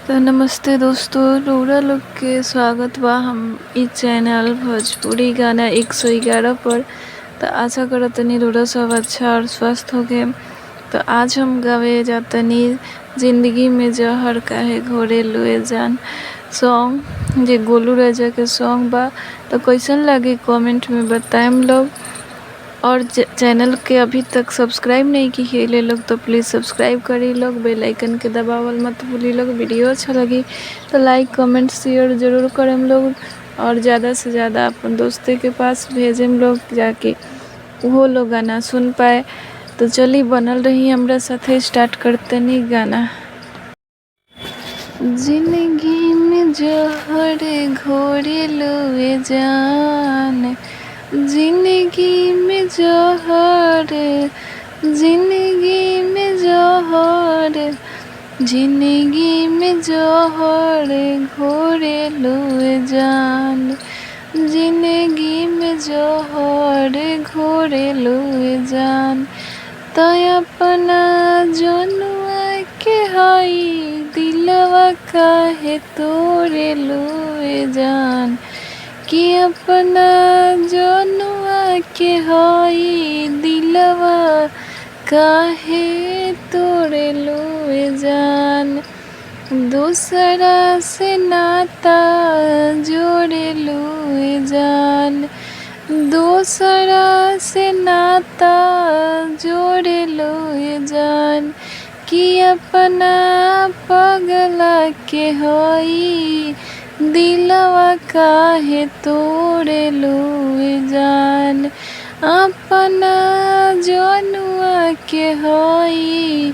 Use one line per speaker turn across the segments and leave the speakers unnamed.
तो नमस्ते दोस्तों, रउरा लोग के स्वागत बा हम इ चैनल भोजपुरी गाना 111 पर। तो आशा करतनी रउरा सब अच्छा और स्वस्थ होगे। तो आज हम गावे जातनी जिंदगी में जहर काहे घोरे लुए जान सॉन्ग, जे गोलू राजा के सॉन्ग बा। तो कैसन लगे कमेंट में बताएम लोग। और चैनल के अभी तक सब्सक्राइब नहीं किए लोग तो प्लीज़ सब्सक्राइब करी लोग, बेल आइकन के दबावल मत भूली लोग। वीडियो अच्छा लगी तो लाइक कमेंट शेयर ज़रूर करें लोग, और ज़्यादा से ज़्यादा अपन दोस्ते के पास भेजें लोग, जाके वो लोग गाना सुन पाए। तो चलिए बनल रही हमरा साथे, स्टार्ट करते नहीं गाना। जिंदगी में जहर घोरे लुए जान, जिंदगी में जहर, जिंदगी में जहर, जिंदगी में जहर घोरे लुए जान, जिंदगी में जहर घोरे लुए जान। तो अपना जनुआ के हई दिलवा काहे तोरे लुए जान, कि अपना जनुआ के हई दिलवा काहे तोरे लुए जान। दूसरा से नाता जोड़े लुए जान, दूसरा से नाता जोड़े लुए जान, कि अपना पगला के हई दिलवा काहे तोड़े लुए जान। अपना जनुआ के हई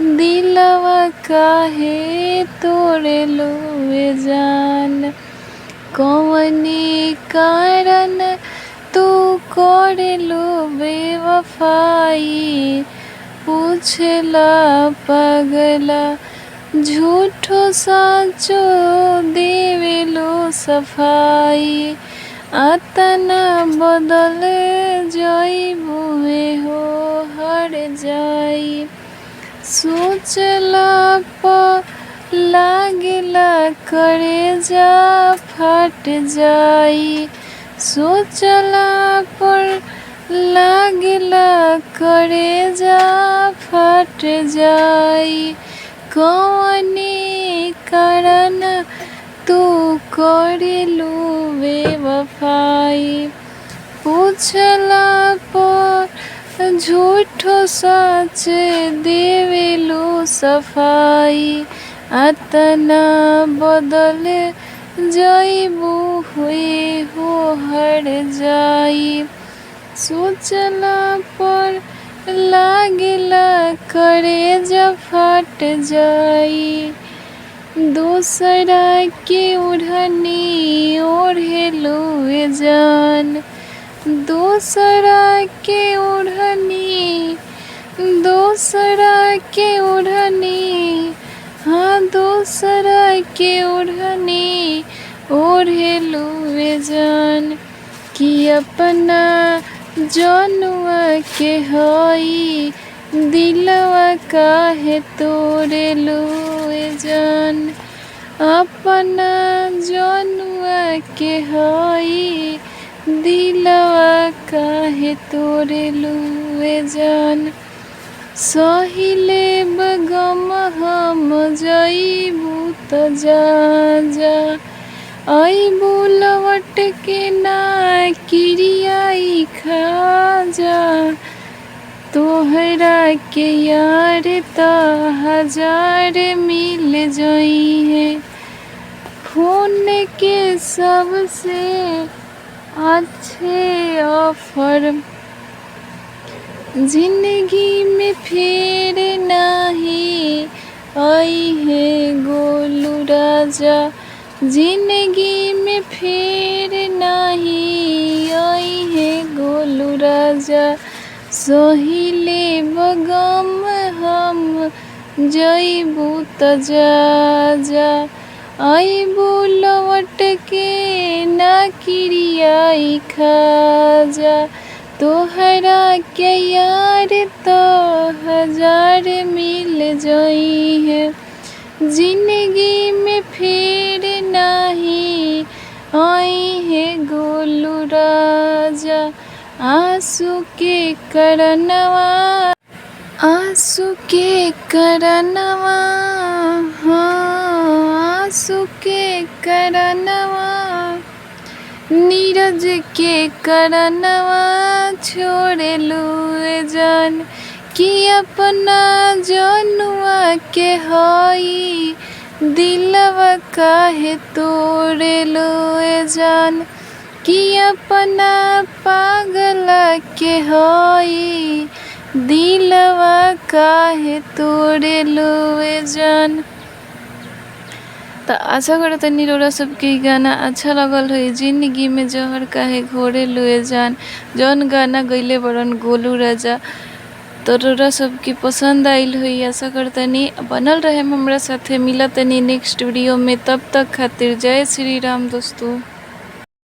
दिलवा काहे तोड़े लुए जान। कौनी कारण तू करे लो बेवफाई, पूछला पगला झूठो साचो देवेलो सफाई। अतना बदल जाइबुए हो हर जाई, सोचला प लागेला करेजा फट जाई, सोचला पर लागेला करेजा फट जाई। कौनी कारण तू करेलू बेवफाई, पूछला पर झूठो सच देवेलू सफाई। अतना बदल जाइबू हुए हो हर जाई, सोचला पर लागेला करेजा फट जाई। दूसरा के ओढ़नी ओढ़े लुए जान, दूसरा के ओढ़नी, दूसरा के ओढ़नी, हाँ दूसरा के ओढ़नी ओढ़े लुए जान, कि अपना जनुआ के हई दिलवा काहे तोड़े लुए जान। अपना जनुआ के हई दिलवा काहे तोड़े लुए जान। सहिले बगम हम जाइबू त जा जा, आइबू लौट के ना किरियाई खा जा। तोहरा के यार त हजार मिल जाई है, फोन के सबसे अच्छे ऑफर जिंदगी में फिर नहीं आई है गोलू राजा, जिंदगी में फिर नहीं आई है गोलू राजा। सहिले बगम हम जाइबू त जा जा, आइबू लौट के ना किरियाई खा जा। तोहरा के यार तो हजार मिल जाई है, जिंदगी में फिर नहीं आई है गोलू राजा। आंसू के करनवा, आंसू के करनवा, हाँ आंसू के करनवा, नीरज के करनवा छोड़े लुए जान। कि अपना जनुआ के हई दिलवा काहे तोड़े लुए जान। कि अपना पागला के हई दिलवा काहे तोड़े लुए जान। तो आशा करतनी रउरा सबके गाना अच्छा लगल होई। जिंदगी में जहर काहे घोड़े लुए जान, जौन गाना गइले बड़न गोलू राजा। तो रउरा सबके पसंद आइल होई आशा करतनी। बनल रहे हमरा साथे, मिलतनी नेक्स्ट वीडियो में। तब तक खातिर जय श्री राम दोस्तों।